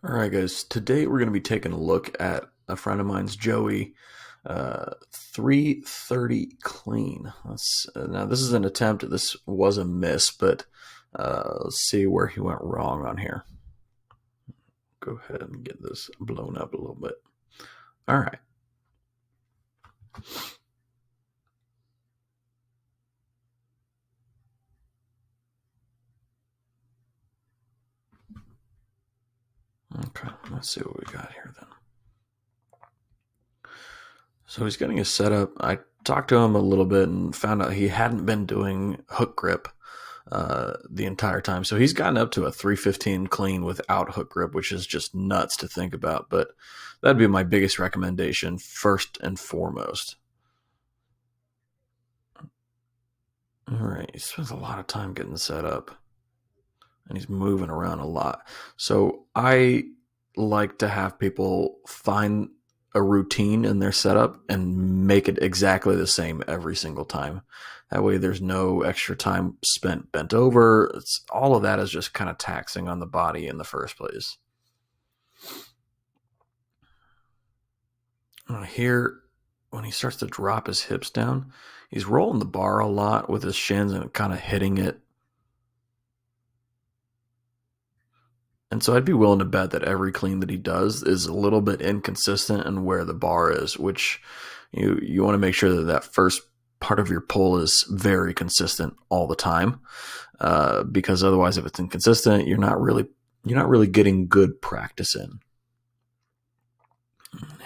All right, guys. Today we're going to be taking a look at a friend of mine's, Joey, 330 clean. Now, this is an attempt. This was a miss, but let's see where he went wrong on here. Go ahead and get this blown up a little bit. All right. Okay, let's see what we got here then. So he's getting his setup. I talked to him a little bit and found out he hadn't been doing hook grip the entire time. So he's gotten up to a 315 clean without hook grip, which is just nuts to think about. But that'd be my biggest recommendation first and foremost. All right, he spends a lot of time getting set up and he's moving around a lot. So I like to have people find a routine in their setup and make it exactly the same every single time. That way there's no extra time spent bent over. All of that is just kind of taxing on the body in the first place. Here, when he starts to drop his hips down, he's rolling the bar a lot with his shins and kind of hitting it. And so I'd be willing to bet that every clean that he does is a little bit inconsistent in where the bar is, which you want to make sure that that first part of your pull is very consistent all the time, because otherwise, if it's inconsistent, you're not really getting good practice in.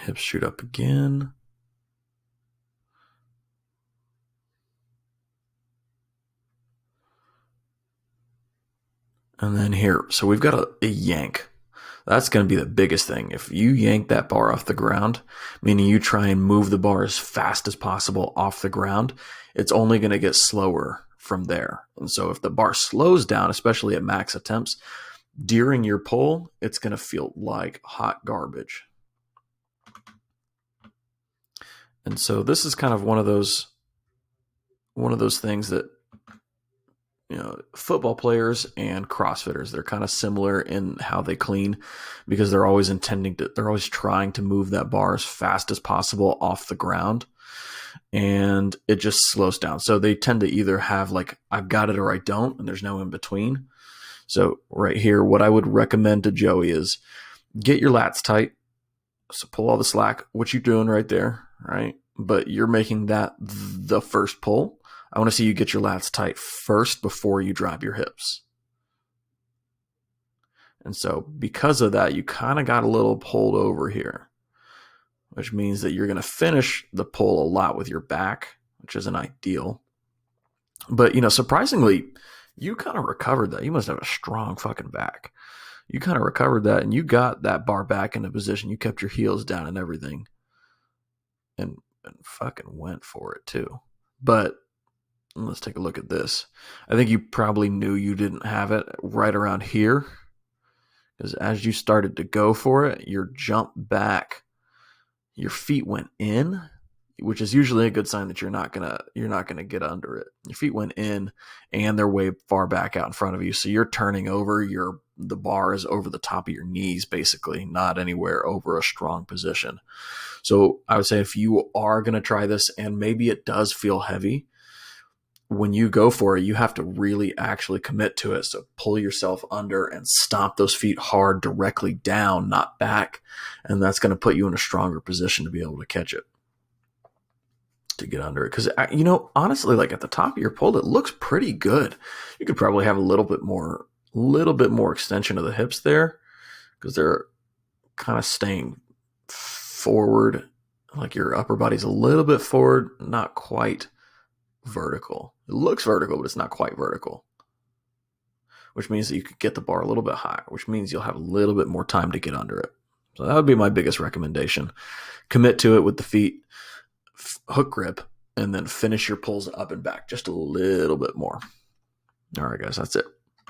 Hips shoot up again. And then here, so we've got a yank. That's going to be the biggest thing. If you yank that bar off the ground, meaning you try and move the bar as fast as possible off the ground, it's only going to get slower from there. And so if the bar slows down, especially at max attempts, during your pull, it's going to feel like hot garbage. And so this is kind of one of those things that, football players and CrossFitters, they're kind of similar in how they clean, because they're always trying to move that bar as fast as possible off the ground, and it just slows down. So they tend to either have like, I've got it or I don't, and there's no in between. So right here, what I would recommend to Joey is get your lats tight. So pull all the slack, what you're doing right there, right? But you're making that the first pull. I want to see you get your lats tight first before you drop your hips. And so because of that, you kind of got a little pulled over here, which means that you're going to finish the pull a lot with your back, which isn't ideal. But, surprisingly, you kind of recovered that. You must have a strong fucking back. You kind of recovered that, and you got that bar back into position. You kept your heels down and everything, and fucking went for it too. But let's take a look at this. I think you probably knew you didn't have it right around here, because as you started to go for it, your jump back, your feet went in, which is usually a good sign that you're not gonna get under it. Your feet went in, and they're way far back out in front of you, so you're turning over. The bar is over the top of your knees, basically, not anywhere over a strong position. So I would say if you are gonna try this, and maybe it does feel heavy, when you go for it, you have to really actually commit to it. So pull yourself under and stomp those feet hard directly down, not back. And that's going to put you in a stronger position to be able to catch it, to get under it. Because, honestly, like at the top of your pull, it looks pretty good. You could probably have a little bit more extension of the hips there, because they're kind of staying forward. Like your upper body's a little bit forward, not quite vertical. It looks vertical, but it's not quite vertical, which means that you could get the bar a little bit higher, which means you'll have a little bit more time to get under it. So that would be my biggest recommendation. Commit to it with the feet, hook grip, and then finish your pulls up and back just a little bit more. All right, guys, that's it.